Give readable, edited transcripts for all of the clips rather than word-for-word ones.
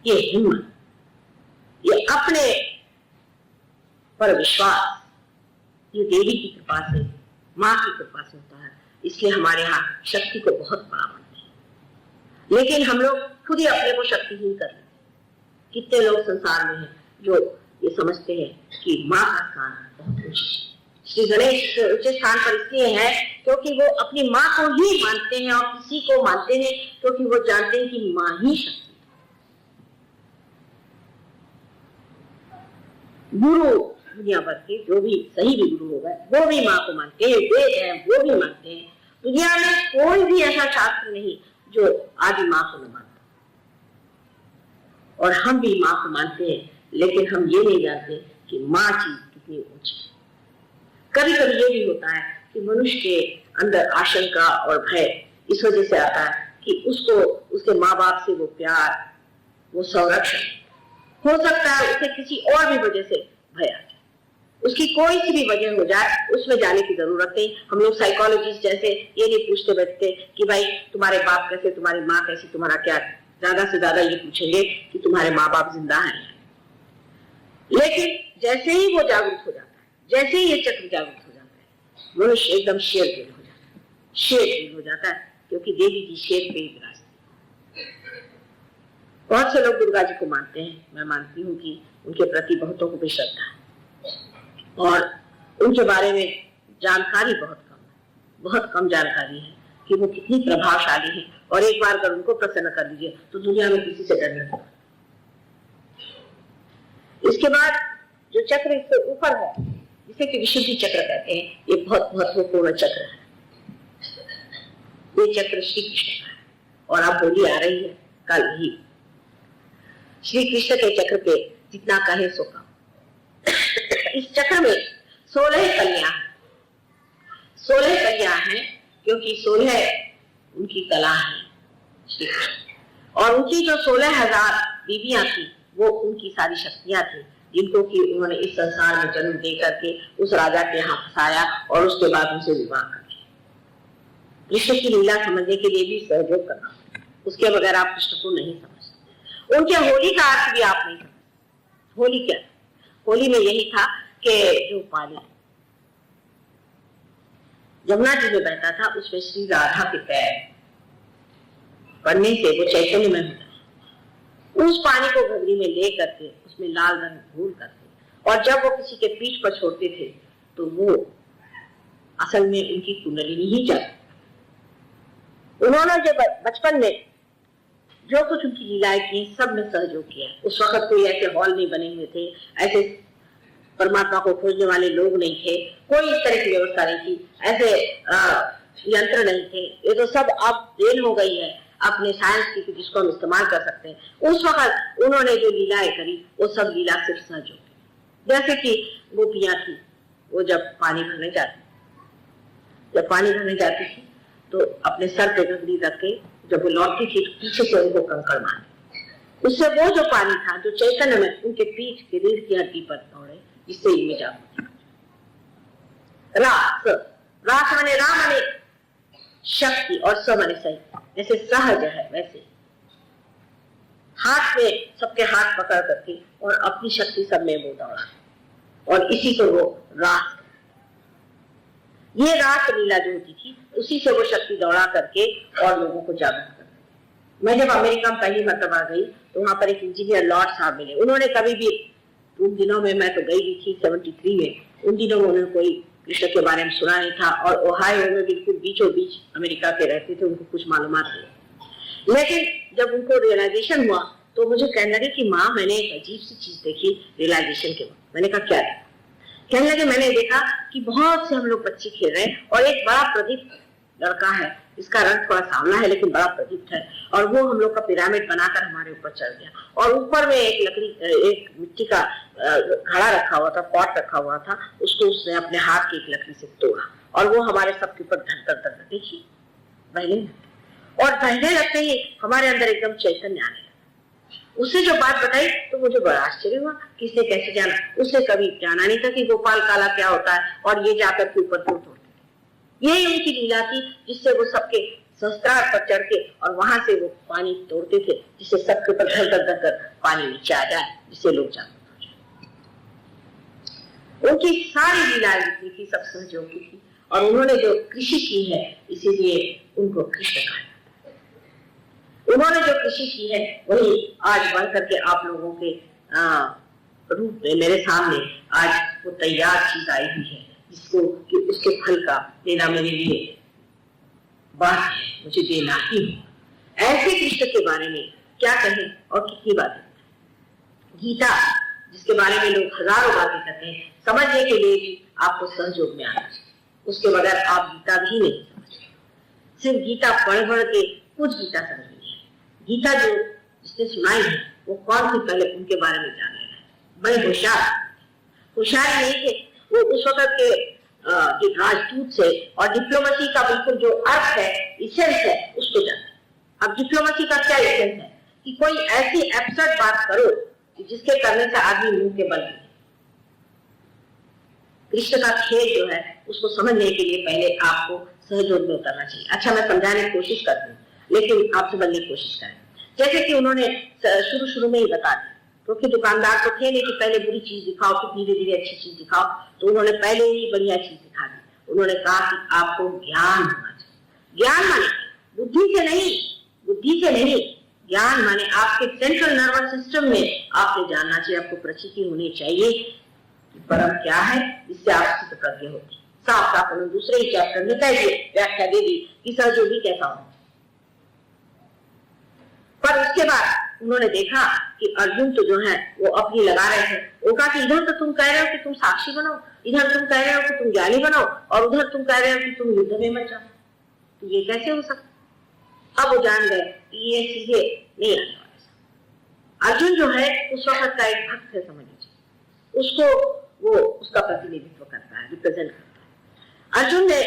ये हिम्मत, ये अपने पर विश्वास, ये देवी की कृपा से, माँ की कृपा से होता है। इसलिए हमारे यहाँ शक्ति को बहुत बड़ा मानते हैं, लेकिन हम लोग खुद ही अपने को शक्तिहीन कर लेते हैं। कितने लोग संसार में हैं जो ये समझते हैं कि माँ का स्थान बहुत ऊंचा है। श्री गणेश ऊंचे स्थान पर इसलिए है क्योंकि वो अपनी माँ को ही मानते हैं, और किसी को मानते हैं क्योंकि वो जानते हैं कि माँ ही शक्ति है। गुरु दुनिया भर के जो भी सही भी गुरु हो गए वो भी माँ को मानते हैं, वेद है वो भी मानते हैं। दुनिया में कोई भी ऐसा शास्त्र नहीं जो आदि माँ को न मानता। और हम भी माँ को मानते हैं, लेकिन हम ये नहीं जानते कि माँ चीज कितनी ऊंची है। कभी कभी ये भी होता है कि मनुष्य के अंदर आशंका और भय इस वजह से आता है कि उसको उसके माँ बाप से वो प्यार, वो संरक्षण, हो सकता है उसे किसी और भी वजह से भय आ जाए। उसकी कोई सी भी वजह हो जाए, उसमें जाने की जरूरत नहीं। हम लोग साइकोलॉजिस्ट जैसे ये नहीं पूछते बैठते कि भाई तुम्हारे बाप कैसे, तुम्हारी माँ कैसी, तुम्हारा क्या। ज्यादा से ज्यादा ये पूछेंगे कि तुम्हारे माँ बाप जिंदा हैं। लेकिन जैसे ही वो जागरूक हो जाता है, जैसे ही ये चक्र जागरूक हो जाता है, मनुष्य एकदम शेर दिल हो जाता है, शेर दिल हो जाता है, क्योंकि देवी जी शेर पे ही विराजती है। बहुत से लोग दुर्गा जी को मानते हैं, मैं मानती हूँ कि उनके प्रति बहुतों को भी श्रद्धा है, और उनके बारे में जानकारी बहुत कम जानकारी है कि वो कितनी प्रभावशाली है। और एक बार अगर उनको प्रसन्न कर लीजिए तो दुनिया में किसी से डर नहीं होगा। इसके बाद जो चक्र इससे ऊपर है, जिसे कि विशुद्धि चक्र कहते हैं, ये बहुत महत्वपूर्ण चक्र है। ये चक्र श्री कृष्ण का है, और अब होली आ रही है कल ही। श्री कृष्ण के चक्र पे जितना कहे सो कम। इस चक्र में 16 कलियां हैं। 16 कलियां हैं क्योंकि 16 उनकी कला है श्री कृष्ण, और उनकी जो 16,000 बीवियां थी वो उनकी सारी शक्तियां थी, जिनको कि उन्होंने इस संसार में जन्म दे करके उस राजा के यहाँ फंसाया और उसके बाद उनसे विवाह कर दिया। कृष्ण की लीला समझने के लिए भी सहयोग करना, उसके बगैर आप कृष्ण को नहीं समझ सकते। उनके होली का अर्थ भी आप नहीं समझते। होली क्या? होली में यही था कि जो पानी यमुना जी में बहता था, उसमें श्री राधा के पैर पड़ने से वो चैतन्य में होता है। उस पानी को घगरी में ले करके उसमें लाल रंग घोल करके, और जब वो किसी के पीठ पर छोड़ते थे तो वो असल में उनकी कुंडलिनी ही जाती। उन्होंने जब बचपन में जो कुछ उनकी लीलाएं की, सब में सहयोग किया। उस वक्त कोई ऐसे हॉल नहीं बने हुए थे, ऐसे परमात्मा को खोजने वाले लोग नहीं थे, कोई इस तरह की व्यवस्था नहीं थी, ऐसे यंत्र नहीं थे। ये तो सब अब देन हो गई है अपने साइंस की, जिसको हम इस्तेमाल कर सकते हैं। उस वक्त उन्होंने जो लीलाएं करी वो सब लीला सिर्फ सहयोग की। जैसे कि गोपियां थी, वो जब पानी भरने जाती थी तो अपने सर पे घगरी रख के जब वो लौटती थी तो पीछे से उनको कंकड़ मारे। उससे वो जो पानी था जो चैतन्य में उनके पीठ के रीढ़ की हड्डी पर दौड़े, जिससे इनमें जागृति। रास माने राम माने शक्ति, और स माने सही। जैसे सहज है वैसे हाथ में सबके हाथ पकड़ करके और अपनी शक्ति सब में वो दौड़ा, और इसी को वो रास, ये रास लीला जो होती थी उसी से वो शक्ति दौड़ा करके और लोगों को जागृत कर। मैं जब अमेरिका में पहली मरतबा गई तो वहां पर एक इंजीनियर लॉर्ड साहब मिले। उन्होंने कभी भी उन दिनों में, मैं तो गई भी थी 73 में, उन दिनों में उन्होंने कोई कृष्ण के बारे में सुना नहीं था, और ओहायो में बिल्कुल बीचों बीच अमेरिका के रहते थे, उनको कुछ मालूमात नहीं। लेकिन जब उनको रियलाइजेशन हुआ तो मुझे कहने लगे कि माँ मैंने एक अजीब सी चीज देखी रियलाइजेशन के बाद। मैंने कहा क्या? कहने लगे मैंने देखा कि बहुत से हम लोग बच्चे खेल रहे हैं और एक बड़ा प्रदीप लड़का है, इसका रंग थोड़ा सांवला है लेकिन बड़ा प्रदीप्त है, और वो हम लोग का पिरामिड बनाकर हमारे ऊपर चढ़ गया, और ऊपर में एक लकड़ी, एक मिट्टी का घड़ा रखा हुआ था, पॉट रखा हुआ था, उसको उसने अपने हाथ की एक लकड़ी से तोड़ा, और वो हमारे सबके ऊपर धर देखिए बहने, और बहने लगते ही हमारे अंदर एकदम चैतन्य आने लगा। उससे जो बात बताई तो मुझे बड़ा आश्चर्य हुआ, किसने कैसे जाना? उसने कभी जाना नहीं था कि गोपाल काला क्या होता है, और ये जाकर के ऊपर क्यों तोड़ते। यही उनकी लीला थी जिससे वो सबके सहस्त्रार पर चढ़ के और वहां से वो पानी तोड़ते थे, जिससे सबके ऊपर धर कर पानी नीचे आ जाए, जिससे लोग जागरूक हो जाए। उनकी सारी लीलाएं जितनी थी सब सहयोग की थी, और उन्होंने जो कृषि की है इसीलिए उनको कृष्ण कहा जाता है। उन्होंने जो कृषि की है वही आज बन करके आप लोगों के रूप में मेरे सामने आज वो तैयार चीज आई हुई है, जिसको कि उसके फल का लेना मेरे लिए बात है, मुझे देना ही है। ऐसे कृष्ण के बारे में क्या कहें और कितनी बातें। गीता जिसके बारे में लोग हजारों बातें करते हैं, समझने के लिए भी आपको सहयोग में आना चाहिए, उसके बगैर आप गीता भी नहीं समझते। सिर्फ गीता पढ़ के कुछ गीता समझनी है। गीता जो जिसने सुनाई है वो कौन थी पहले उनके बारे में जान लेना है। बड़े होशियार नहीं थे वो, उस वक्त के जो राजदूत से और डिप्लोमेसी का बिल्कुल जो अर्थ है, इसेंस है, उसको जानते। अब डिप्लोमेसी का क्या इसेंस है कि कोई ऐसी एब्सर्ड बात करो जिसके करने से आदमी मुंह के बल गिरे। कृष्ण का खेल जो है उसको समझने के लिए पहले आपको सहयोग में उतरना चाहिए। अच्छा, मैं समझाने की कोशिश करती हूँ, लेकिन आप समझने की कोशिश करें। जैसे कि उन्होंने शुरू में ही बता दिया, क्योंकि दुकानदार तो थे नहीं कि पहले बुरी चीज दिखाओ फिर धीरे धीरे अच्छी चीज दिखाओ, तो उन्होंने पहले ही बढ़िया चीज दिखा दी। उन्होंने कहा कि आपको ज्ञान होना चाहिए। ज्ञान माने बुद्धि से नहीं, ज्ञान माने आपके सेंट्रल नर्वस सिस्टम में आपने जानना चाहिए, आपको प्रचिति होनी चाहिए कि परम क्या है, जिससे आप स्थित प्रज्ञ होगी। साफ उन्होंने दूसरे ही चैप्टर में कह दिए, व्याख्या दे दी कि सहयोगी कैसा हो। पर उसके बाद उन्होंने देखा कि अर्जुन तो जो है वो अपनी लगा रहे थे। वो कहा कि इधर तो तुम कह रहे हो कि तुम साक्षी बनो, इधर तुम कह रहे हो कि तुम ज्ञानी बनो, और उधर तुम कह रहे हो कि तुम युद्ध में मत जाओ, तो ये कैसे हो सकता। अब वो जान गए कि ये सीधे नहीं आने वाले। अर्जुन जो है उस वक्त का एक भक्त है, समझ लीजिए, उसको वो उसका प्रतिनिधित्व करता है, रिप्रेजेंट करता है। अर्जुन ने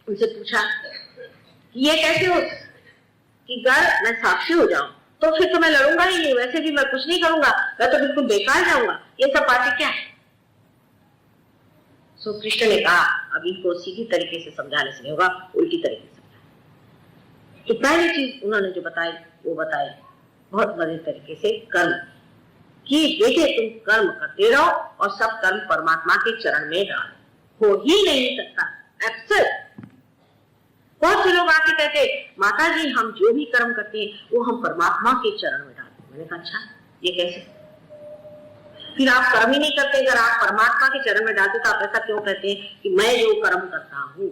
उनसे पूछा कि ये कैसे हो कि अगर मैं साक्षी हो जाऊं तो फिर तो मैं लड़ूंगा ही नहीं, वैसे भी मैं कुछ नहीं करूंगा, मैं तो बिल्कुल बेकार जाऊंगा, ये सब बातें क्या है। सो कृष्ण ने कहा अब इनको सीधी तरीके से समझाने से नहीं होगा, उल्टी तरीके से समझाना। तो पहली चीज उन्होंने जो बताई वो बताई बहुत बड़े तरीके से, कर्म कि बेटे तुम कर्म करते रहो और सब कर्म परमात्मा के चरण में डालो, हो ही नहीं सकता। एब्सर्ड। बहुत से लोग आके कहते माता जी हम जो भी कर्म करते हैं वो हम परमात्मा के चरण में डालते हैं। मैंने कहा अच्छा ये कैसे, फिर आप कर्म ही नहीं करते, अगर आप परमात्मा के चरण में डालते तो आप ऐसा क्यों कहते हैं कि मैं जो कर्म करता हूं।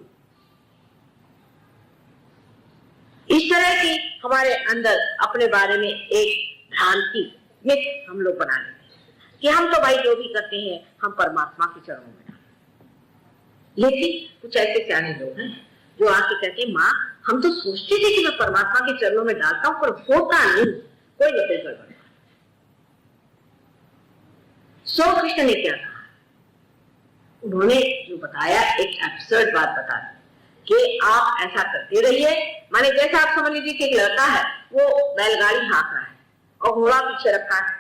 इस तरह की हमारे अंदर अपने बारे में एक भ्रांति मिथ हम लोग बना लेते हैं कि हम तो भाई जो भी करते हैं हम परमात्मा के चरणों में डालते। लेकिन कुछ ऐसे सियाने लोग हैं जो आके कहते हैं माँ हम तो सोचते थे कि मैं परमात्मा के चरणों में डालता हूं पर होता नहीं, कोई नकल गड़बड़। सो कृष्ण ने क्या कहा, उन्होंने जो बताया एक एब्सर्ड बात बता दी कि आप ऐसा करते रहिए। माने जैसे आप समझ लीजिए कि एक लड़का है वो बैलगाड़ी हाँक रहा है और घोड़ा पीछे रखा है,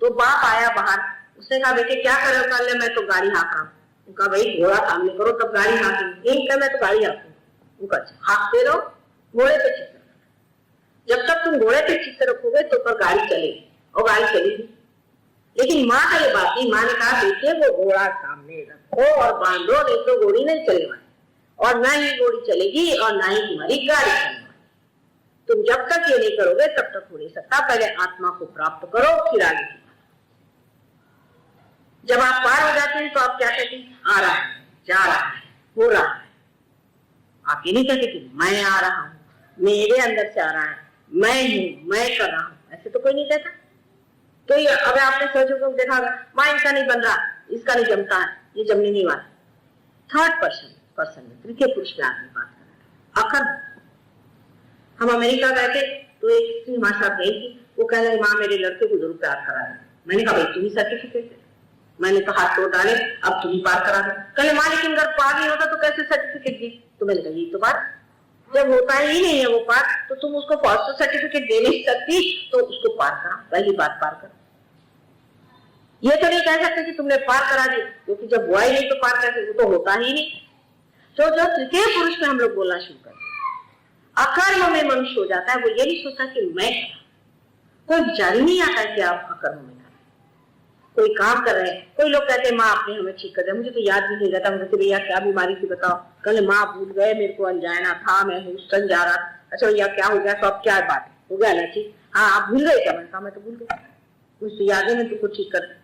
तो बाप आया बाहर, उसने कहा बेटे क्या कर रहे हो, मैं तो गाड़ी हाँक रहा हूँ। कहा भाई घोड़ा सामने करो तब गाड़ी हाँकेंगे, नहीं कहा मैं तो गाड़ी हाँकूंगा। हाँकते रहो, घोड़े पे चित्त रखो, जब तक तुम घोड़े पे चित्त रखोगे तो पर गाड़ी चलेगी, और गाड़ी चलेगी। लेकिन माँ का ये बात नहीं, माँ ने कहा बेटे वो घोड़ा सामने रखो और बांधो, नहीं तो घोड़ी नहीं चलने वाली, और ना ही घोड़ी चलेगी और ना ही तुम्हारी गाड़ी चलने वाली। तुम जब तक ये नहीं करोगे तब तक हो नहीं सकता, पहले आत्मा को प्राप्त करो फिर आगे की। जब आप पार हो जाते हैं तो आप क्या कहते हैं, आ रहा है, जा रहा है, हो रहा है। आप ये नहीं कहते कि मैं आ रहा हूं, मेरे अंदर से आ रहा है, मैं हूं, मैं कर रहा हूं, ऐसे तो कोई नहीं कहता। तो ये अब आपने सोचो देखा माँ इनका नहीं बन रहा, इसका नहीं जमता है, ये जमने नहीं वाला। थर्ड पर्सन में तृतीय पुरुष में आदमी बात कर रहा है। हम अमेरिका गए थे तो एक स्त्री हमारे साथ गई थी, वो कह रही माँ मेरे लड़के को जरूर प्यार करा है। मैंने कहा भाई तुम ही सर्टिफिकेट, मैंने तो हाथ तोड़ डाले, अब तुम ही पार करा दो। कहे माँ लेकिन अगर पार नहीं होता तो कैसे सर्टिफिकेट दी। तो मैंने कहा ये तो बात, जब होता ही नहीं है वो पार तो तुम उसको फॉस्टर सर्टिफिकेट दे नहीं सकती, तो उसको पार करा, पहली बात पार कर। ये तो नहीं कह सकते कि तुमने पार करा दी, क्योंकि जब हुआ ही नहीं तो पार कैसे, वो तो होता ही नहीं। तो जो तृतीय पुरुष में हम लोग बोलना शुरू करते, अकर्म में मनुष्य हो जाता है, वो ये नहीं सोचता कि मैं कोई विचार ही नहीं आता कि आप अकर्म में कोई काम कर रहे हैं। कोई लोग कहते हैं माँ आपने हमें ठीक कर दिया, मुझे तो याद भी नहीं रहता, मुझे भैया क्या बीमारी थी बताओ, कल माँ भूल गए, मेरे को अनजाना था, मैं ह्यूस्टन जा रहा था, अच्छा भैया क्या हो गया, तो अब क्या बात हो गया ना ठीक, हाँ आप भूल गए क्या, मैंने कहा मैं तो भूल गया, मुझे याद है, मैं तुमको ठीक कर।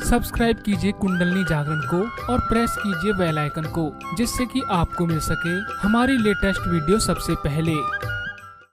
सब्सक्राइब कीजिए कुंडलनी जागरण को और प्रेस कीजिए बेल आइकन को, जिससे कि आपको मिल सके हमारी लेटेस्ट वीडियो सबसे पहले।